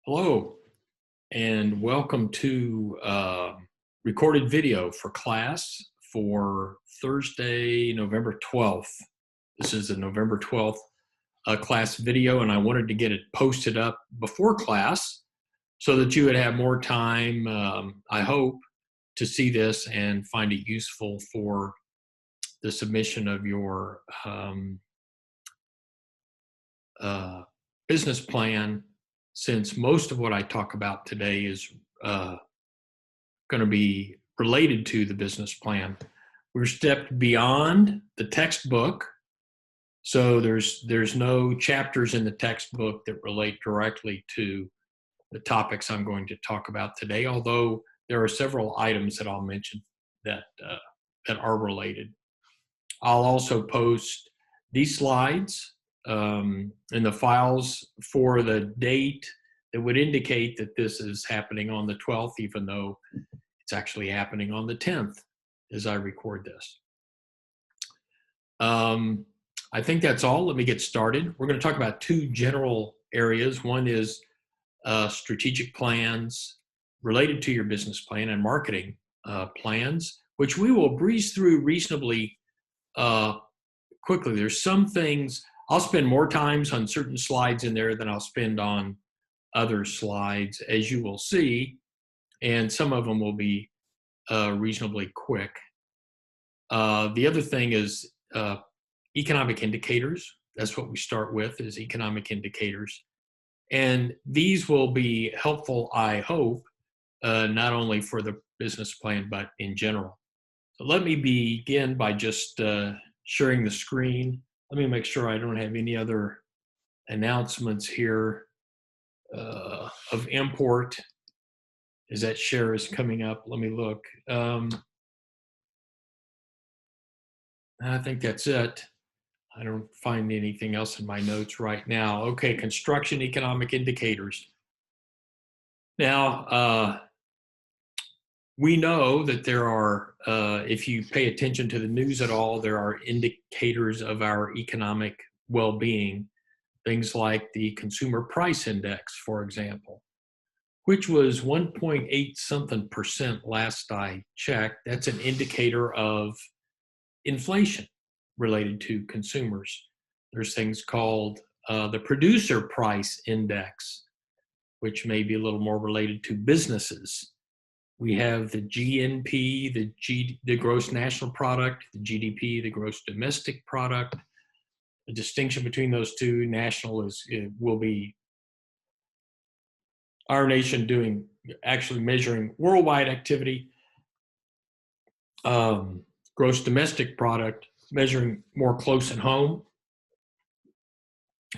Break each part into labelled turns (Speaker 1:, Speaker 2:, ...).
Speaker 1: Hello, and welcome to recorded video for class for Thursday, November 12th. This is a November 12th class video, and I wanted to get it posted up before class so that you would have more time, I hope, to see this and find it useful for the submission of your business plan, since most of what I talk about today is going to be related to the business plan. We're stepped beyond the textbook, so there's no chapters in the textbook that relate directly to the topics I'm going to talk about today, although there are several items that I'll mention that are related. I'll also post these slides in the files for the date that would indicate that this is happening on the 12th, even though it's actually happening on the 10th as I record this. I think that's all. Let me get started. We're going to talk about two general areas. One is strategic plans related to your business plan and marketing plans, which we will breeze through reasonably quickly. There's some things, I'll spend more times on certain slides in there than I'll spend on other slides, as you will see, and some of them will be reasonably quick. The other thing is economic indicators. That's what we start with, is economic indicators. And these will be helpful, I hope, not only for the business plan, but in general. So let me begin by just sharing the screen. Let me make sure I don't have any other announcements here of import as that share is coming up. Let me look. I think that's it. I don't find anything else in my notes right now. Okay, construction economic indicators. Now, we know that there are, if you pay attention to the news at all, there are indicators of our economic well-being, things like the consumer price index, for example, which was 1.8 something percent last I checked. That's an indicator of inflation related to consumers. There's things called the producer price index, which may be a little more related to businesses. We have the GNP, the gross national product, the GDP, the gross domestic product. The distinction between those two, national will be our nation actually measuring worldwide activity. Gross domestic product measuring more close at home.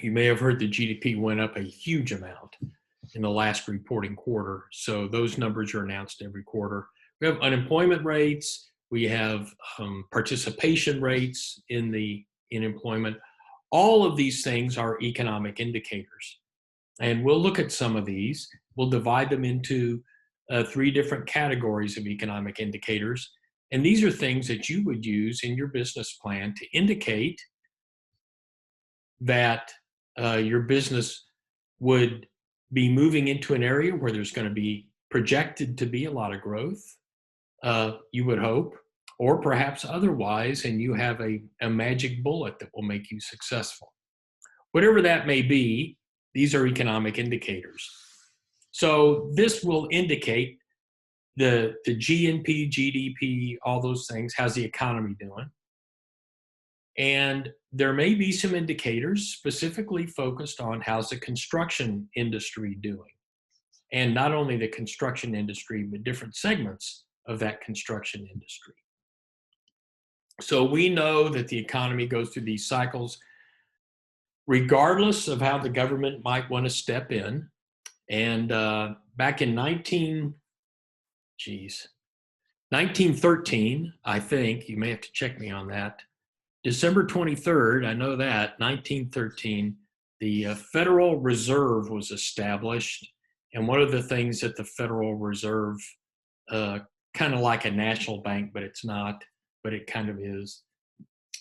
Speaker 1: You may have heard the GDP went up a huge amount in the last reporting quarter. So those numbers are announced every quarter. We have unemployment rates. We have participation rates in employment. All of these things are economic indicators. And we'll look at some of these. We'll divide them into three different categories of economic indicators. And these are things that you would use in your business plan to indicate that your business would be moving into an area where there's going to be projected to be a lot of growth, you would hope, or perhaps otherwise, and you have a magic bullet that will make you successful. Whatever that may be, these are economic indicators. So this will indicate the GNP, GDP, all those things. How's the economy doing? And there may be some indicators specifically focused on how's the construction industry doing. And not only the construction industry, but different segments of that construction industry. So we know that the economy goes through these cycles regardless of how the government might want to step in. And back in 1913, I think, you may have to check me on that, December 23rd, I know that, 1913, the Federal Reserve was established. And one of the things that the Federal Reserve, kind of like a national bank, but it's not, but it kind of is,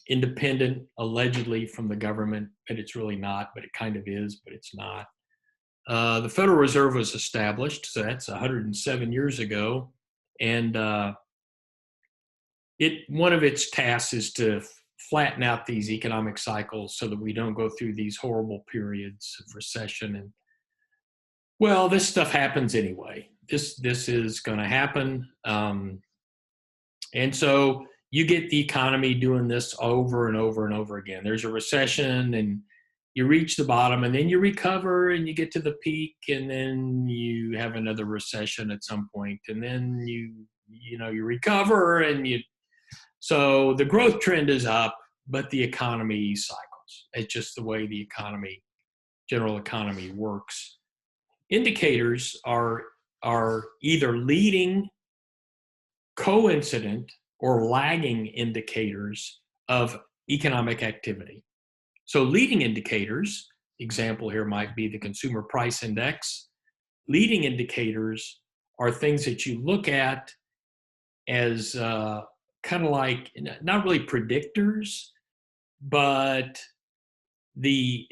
Speaker 1: independent allegedly from the government, but it's really not, but it kind of is, but it's not. The Federal Reserve was established, so that's 107 years ago, and one of its tasks is to flatten out these economic cycles so that we don't go through these horrible periods of recession. And well, this stuff happens anyway. This is going to happen, and so you get the economy doing this over and over and over again. There's a recession, and you reach the bottom, and then you recover, and you get to the peak, and then you have another recession at some point, and then you recover, and so the growth trend is up, but the economy cycles. It's just the way the general economy works. Indicators are either leading, coincident, or lagging indicators of economic activity. So leading indicators, example here might be the consumer price index. Leading indicators are things that you look at as kind of like, not really predictors, but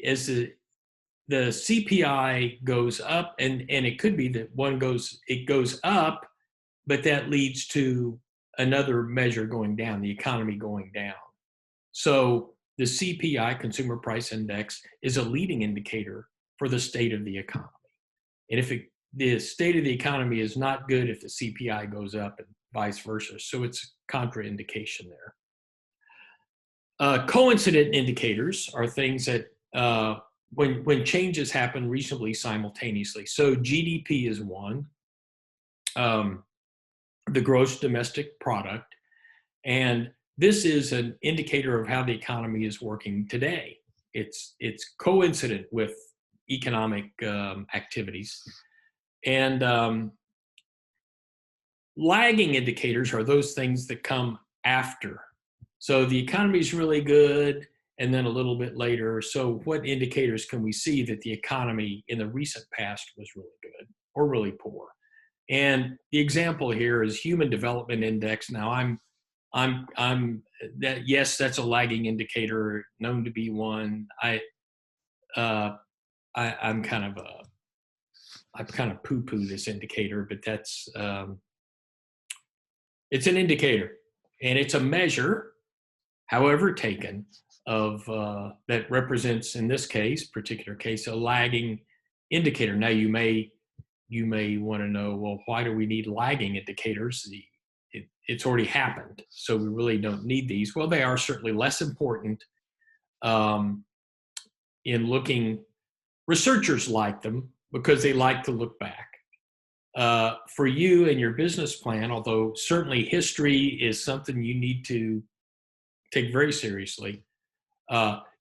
Speaker 1: as the CPI goes up, and it could be that it goes up, but that leads to another measure going down, the economy going down. So the CPI, Consumer Price Index, is a leading indicator for the state of the economy. And if the state of the economy is not good if the CPI goes up, and vice versa. So it's contraindication there. Coincident indicators are things that when changes happen reasonably simultaneously. So GDP is one, the gross domestic product, and this is an indicator of how the economy is working today. It's coincident with economic activities. And lagging indicators are those things that come after. So the economy is really good, and then a little bit later. So what indicators can we see that the economy in the recent past was really good or really poor? And the example here is Human Development Index. Now yes, that's a lagging indicator, known to be one. I'm kind of poo-poo this indicator, but that's it's an indicator, and it's a measure, however taken, of that represents, in this particular case, a lagging indicator. Now you may want to know, well, why do we need lagging indicators? It's already happened, so we really don't need these. Well, they are certainly less important in looking. Researchers like them because they like to look back. For you and your business plan, although certainly history is something you need to take very seriously,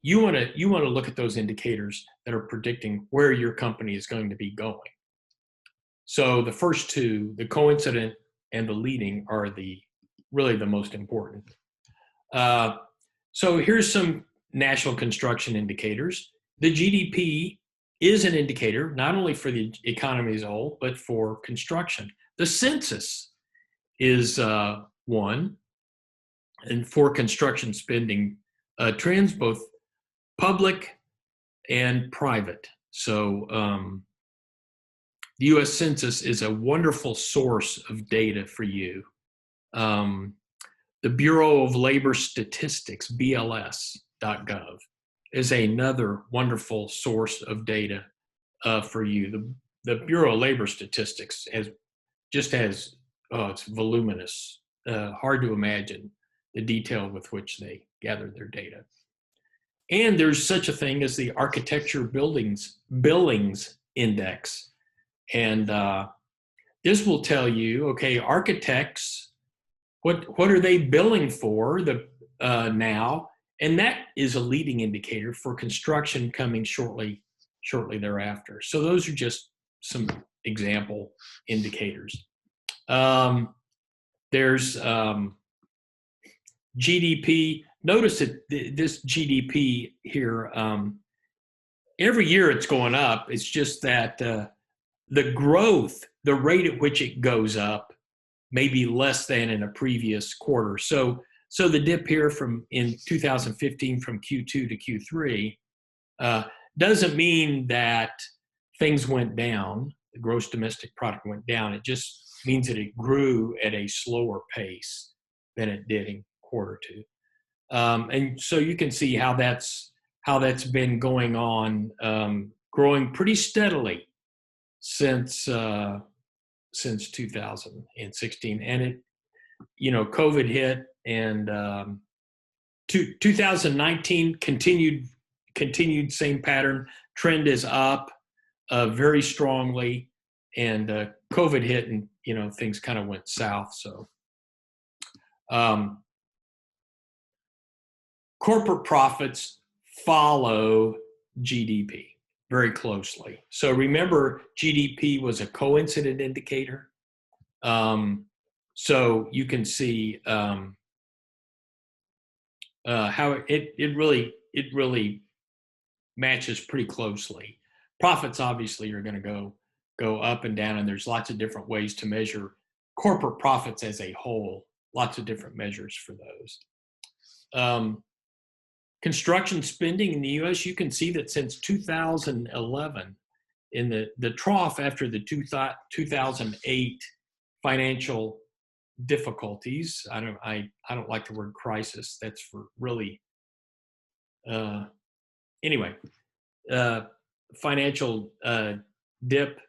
Speaker 1: you want to look at those indicators that are predicting where your company is going to be going. So the first two, the coincident and the leading, are really the most important. So here's some national construction indicators. The GDP is an indicator not only for the economy as a whole, but for construction. The census is one, and for construction spending trends, both public and private. So the U.S. Census is a wonderful source of data for you. The Bureau of Labor Statistics, BLS.gov, is another wonderful source of data for you. The Bureau of Labor Statistics it's voluminous, hard to imagine the detail with which they gather their data. And there's such a thing as the Architecture Billings Index. And this will tell you, okay, architects, what are they billing for now? And that is a leading indicator for construction coming shortly thereafter. So those are just some example indicators. There's GDP. Notice that this GDP here, every year it's going up. It's just that the growth, the rate at which it goes up, may be less than in a previous quarter. So the dip here in 2015 from Q2 to Q3 doesn't mean that things went down, the gross domestic product went down, it just means that it grew at a slower pace than it did in quarter two. And so you can see how that's been going on, growing pretty steadily since 2016. And it, COVID hit, and 2019 continued same pattern. Trend is up very strongly, and COVID hit, and things kind of went south. So corporate profits follow GDP very closely. So remember, GDP was a coincident indicator. So you can see how it really matches pretty closely. Profits obviously are going to go up and down, and there's lots of different ways to measure corporate profits as a whole. Lots of different measures for those. Construction spending in the U.S., you can see that since 2011, in the trough after the 2008 financial difficulties. I don't like the word crisis. That's for really anyway. Financial dip.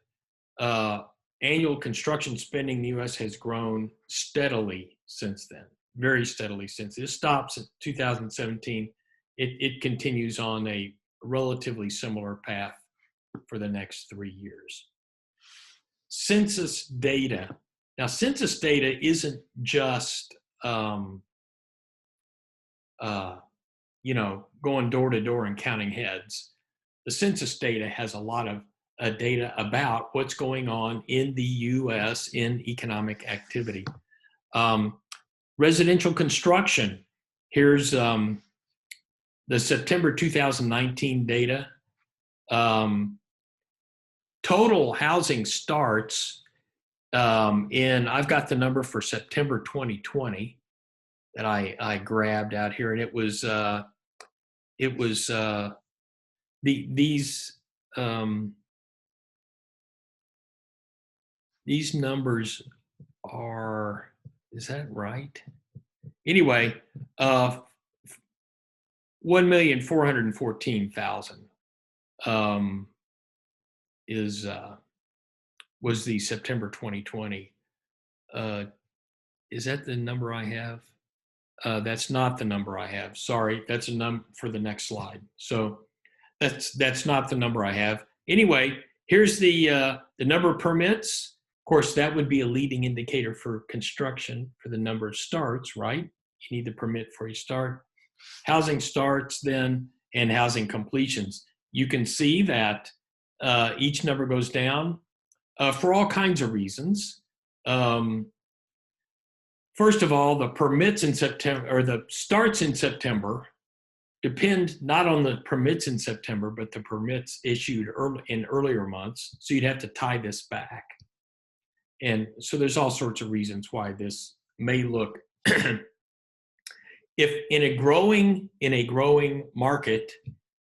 Speaker 1: Annual construction spending in the U.S. has grown steadily since then, very steadily since. It stops in 2017. It continues on a relatively similar path for the next 3 years. Census data. Now, census data isn't just going door to door and counting heads. The census data has a lot of data about what's going on in the U.S. in economic activity. Residential construction. Here's the September 2019 data. Total housing starts I've got the number for September 2020 that I grabbed out here, and these numbers are, is that right? Anyway, 1,414,000 was the September 2020. Is that the number I have? That's not the number I have. Sorry, that's a number for the next slide. So that's not the number I have. Anyway, here's the number of permits. Of course, that would be a leading indicator for construction for the number of starts, right? You need the permit before you start. Housing starts then, and housing completions. You can see that each number goes down for all kinds of reasons. First of all, the permits in September, or the starts in September, depend not on the permits in September, but the permits issued in earlier months. So you'd have to tie this back. And so there's all sorts of reasons why this may look, if in a growing market,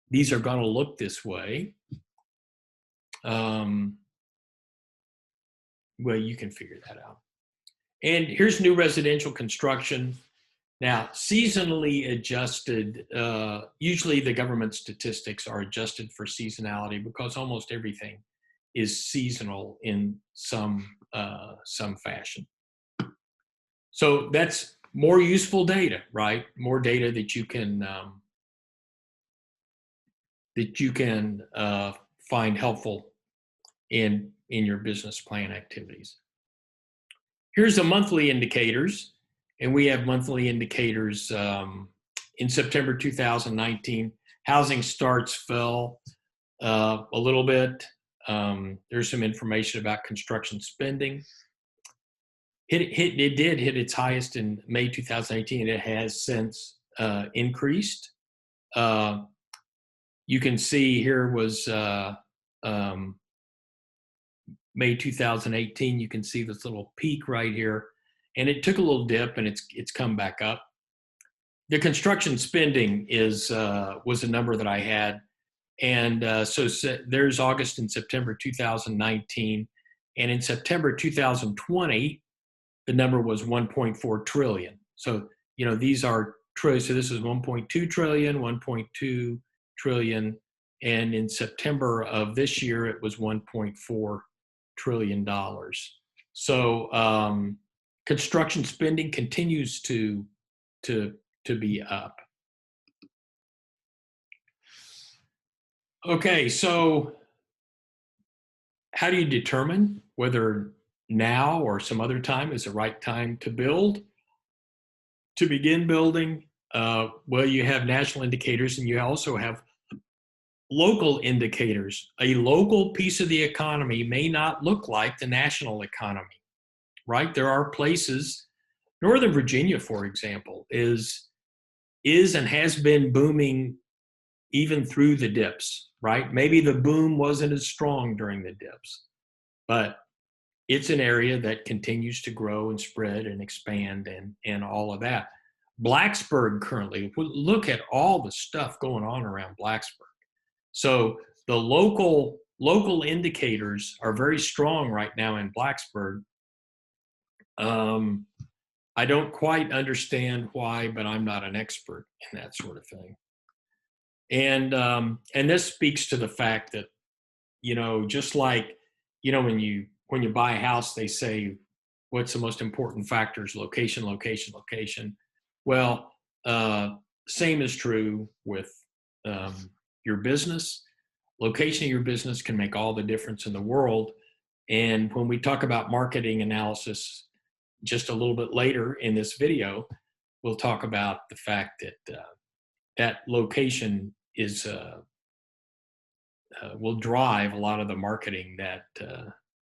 Speaker 1: these are going to look this way. Well, you can figure that out. And here's new residential construction. Now, seasonally adjusted, usually the government statistics are adjusted for seasonality because almost everything is seasonal in some fashion. So that's more useful data, right? More data that you can find helpful in your business plan activities. Here's the monthly indicators, and we have monthly indicators in September 2019. Housing starts fell a little bit. There's some information about construction spending. It did hit its highest in May 2018, and it has since increased. You can see here was May 2018. You can see this little peak right here, and it took a little dip, and it's come back up. The construction spending was a number that I had, And there's August and September 2019. And in September 2020, the number was 1.4 trillion. So, these are trillion. So this is 1.2 trillion, 1.2 trillion. And in September of this year, it was $1.4 trillion. So construction spending continues to be up. Okay, so how do you determine whether now or some other time is the right time to build, to begin building? Well, you have national indicators and you also have local indicators. A local piece of the economy may not look like the national economy, right? There are places, Northern Virginia, for example, is and has been booming even through the dips, right? Maybe the boom wasn't as strong during the dips, but it's an area that continues to grow and spread and expand and all of that. Blacksburg currently, look at all the stuff going on around Blacksburg. So the local indicators are very strong right now in Blacksburg. I don't quite understand why, but I'm not an expert in that sort of thing. And this speaks to the fact that, just like, when you buy a house, they say, what's the most important factors? Location, location, location. Well, same is true with your business. Location of your business can make all the difference in the world. And when we talk about marketing analysis just a little bit later in this video, we'll talk about the fact that that location is will drive a lot of the marketing that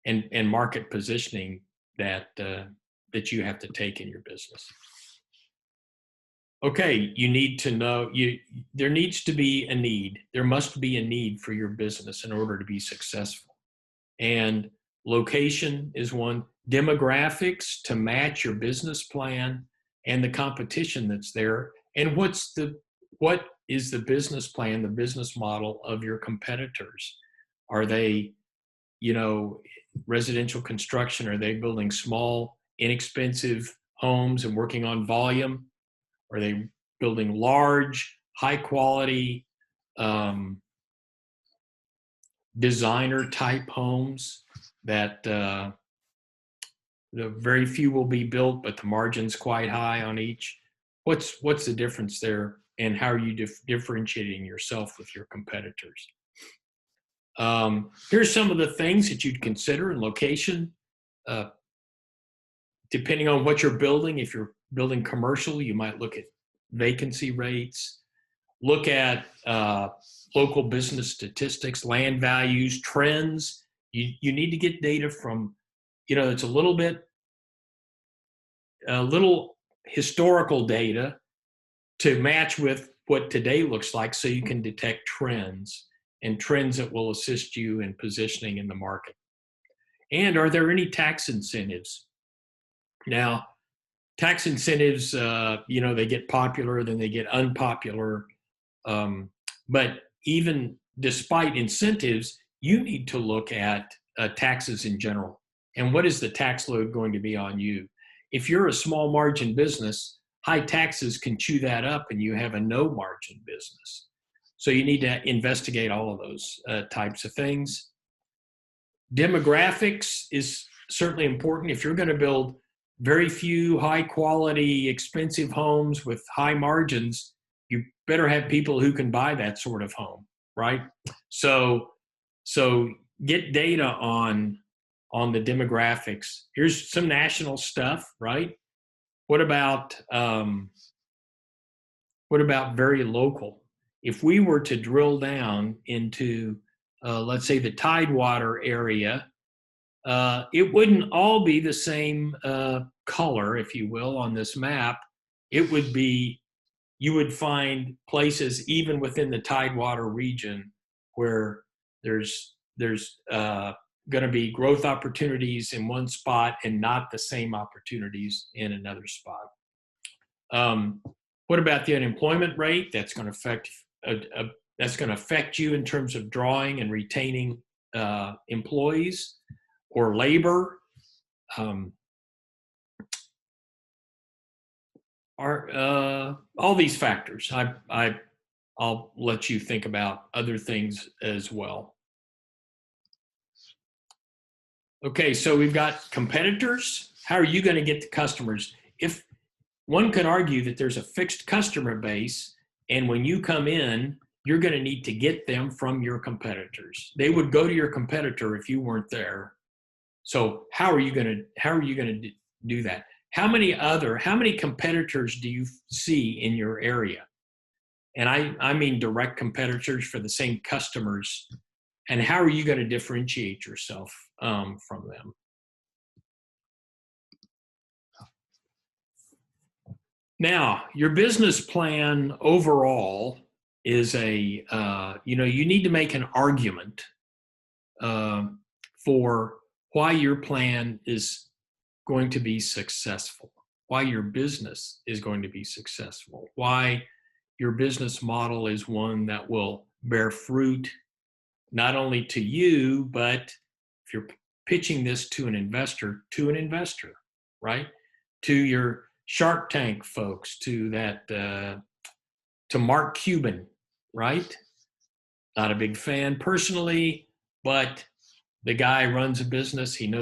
Speaker 1: and market positioning that you have to take in your business. Okay, you need to know there needs to be a need. There must be a need for your business in order to be successful. And location is one. Demographics to match your business plan and the competition that's there. And what is the business plan, the business model of your competitors? Are they, residential construction? Are they building small, inexpensive homes and working on volume? Are they building large, high quality, designer type homes that very few will be built, but the margin's quite high on each? What's the difference there, and how are you differentiating yourself with your competitors? Here's some of the things that you'd consider in location. Depending on what you're building, if you're building commercial, you might look at vacancy rates, look at local business statistics, land values, trends. You need to get data from, it's a little historical data to match with what today looks like, so you can detect trends that will assist you in positioning in the market. And are there any tax incentives? Now, tax incentives, they get popular, then they get unpopular. But even despite incentives, you need to look at taxes in general. And what is the tax load going to be on you? If you're a small margin business, high taxes can chew that up and you have a no margin business. So you need to investigate all of those types of things. Demographics is certainly important. If you're going to build very few high quality, expensive homes with high margins, you better have people who can buy that sort of home, right? So get data on the demographics. Here's some national stuff, right? What about very local? If we were to drill down into, let's say, the Tidewater area, it wouldn't all be the same color, if you will, on this map. It would be, you would find places even within the Tidewater region where there's going to be growth opportunities in one spot and not the same opportunities in another spot. What about the unemployment rate? That's going to affect that's going to affect you in terms of drawing and retaining employees or labor. Are all these factors. I'll let you think about other things as well. Okay, so we've got competitors. How are you going to get the customers? If one could argue that there's a fixed customer base, and when you come in, you're going to need to get them from your competitors. They would go to your competitor if you weren't there. So how are you going to do that? How many competitors do you see in your area? And I mean direct competitors for the same customers. And how are you going to differentiate yourself from them? Now, your business plan overall is you need to make an argument for why your plan is going to be successful, why your business is going to be successful, why your business model is one that will bear fruit not only to you, but if you're pitching this to an investor, right? To your Shark Tank folks, to Mark Cuban, right? Not a big fan personally, but the guy runs a business. He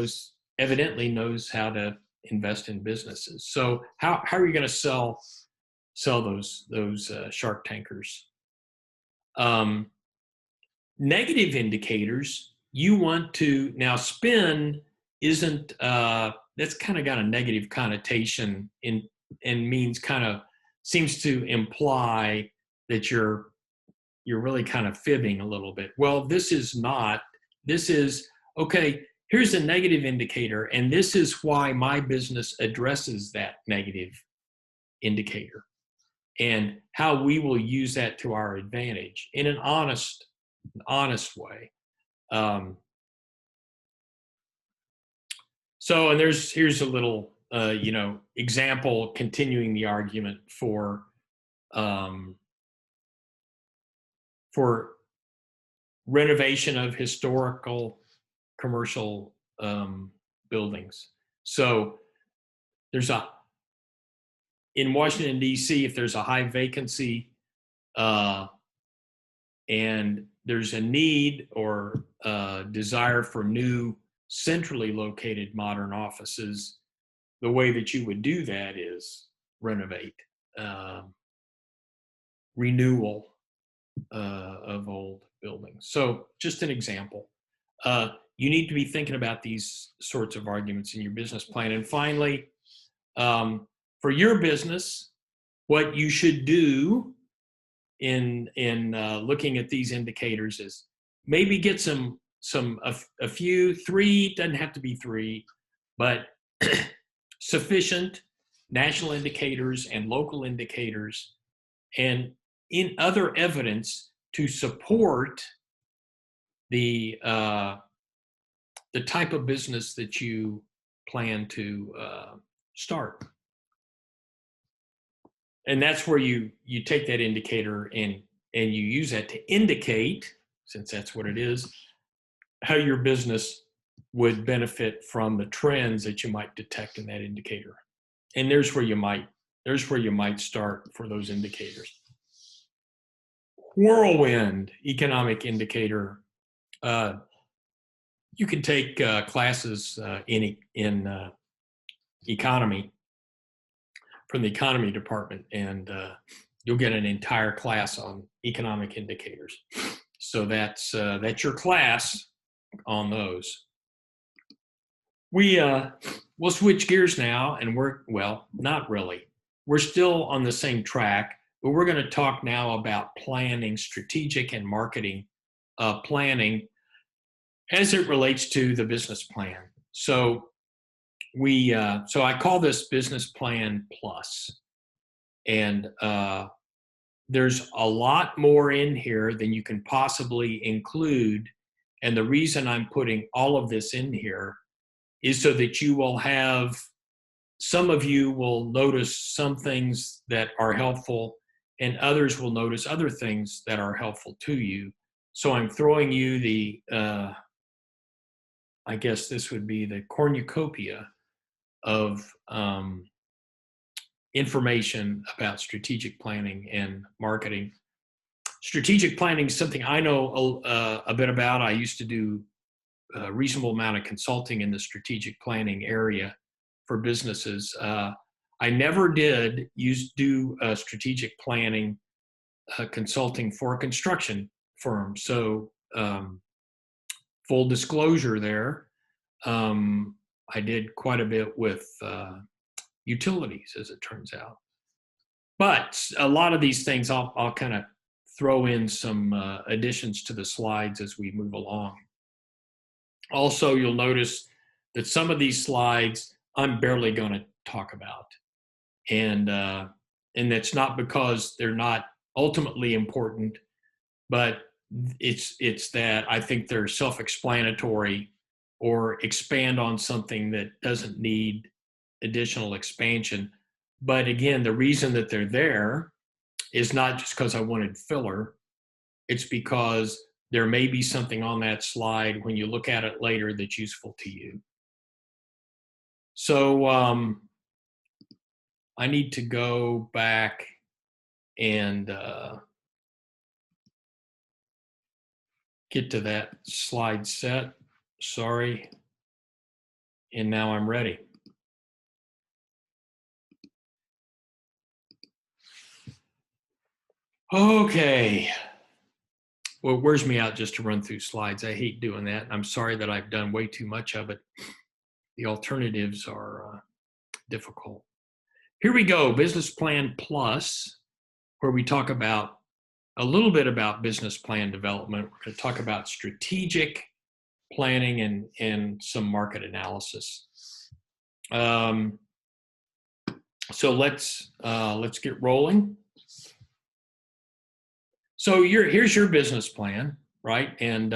Speaker 1: evidently knows how to invest in businesses. So how are you going to sell those Shark Tankers? Negative indicators, you want to now spin isn't that's kind of got a negative connotation and means kind of seems to imply that you're really kind of fibbing a little bit. Well, this is not. This is okay. Here's a negative indicator, and this is why my business addresses that negative indicator and how we will use that to our advantage in an honest way. So, and here's a little, example continuing the argument for renovation of historical commercial buildings. So in Washington, D.C., if there's a high vacancy and there's a need or desire for new centrally located modern offices, the way that you would do that is renovate, renewal of old buildings. So just an example. You need to be thinking about these sorts of arguments in your business plan. And finally, for your business, what you should do in looking at these indicators is maybe get a few, 3, doesn't have to be 3, but sufficient national indicators and local indicators and in other evidence to support the type of business that you plan to start. And that's where you take that indicator and you use that to indicate, since that's what it is, how your business would benefit from the trends that you might detect in that indicator. And there's where you might start for those indicators. Whirlwind economic indicator. You can take classes in economy from the economy department, and you'll get an entire class on economic indicators. So that's your class on those. We'll switch gears now, and not really. We're still on the same track, but we're going to talk now about planning, strategic and marketing planning as it relates to the business plan. So so I call this Business Plan Plus, and there's a lot more in here than you can possibly include. And the reason I'm putting all of this in here is so that some of you will notice some things that are helpful, and others will notice other things that are helpful to you. So I'm throwing you the, I guess this would be the cornucopia of information about strategic planning and marketing. Strategic planning is something I know a bit about. I used to do a reasonable amount of consulting in the strategic planning area for businesses. I never did do strategic planning consulting for a construction firm. So full disclosure there, I did quite a bit with utilities, as it turns out. But a lot of these things, I'll kind of throw in some additions to the slides as we move along. Also, you'll notice that some of these slides I'm barely going to talk about. And that's not because they're not ultimately important, but it's that I think they're self-explanatory or expand on something that doesn't need additional expansion. But again, the reason that they're there is not just because I wanted filler. It's because there may be something on that slide when you look at it later that's useful to you. So I need to go back and get to that slide set. Sorry. And now I'm ready. Okay. Well, it wears me out just to run through slides. I hate doing that. I'm sorry that I've done way too much of it. The alternatives are difficult. Here we go, Business Plan Plus, where we talk about a little bit about business plan development. We're going to talk about strategic planning and some market analysis. So let's get rolling. So here's your business plan, right? And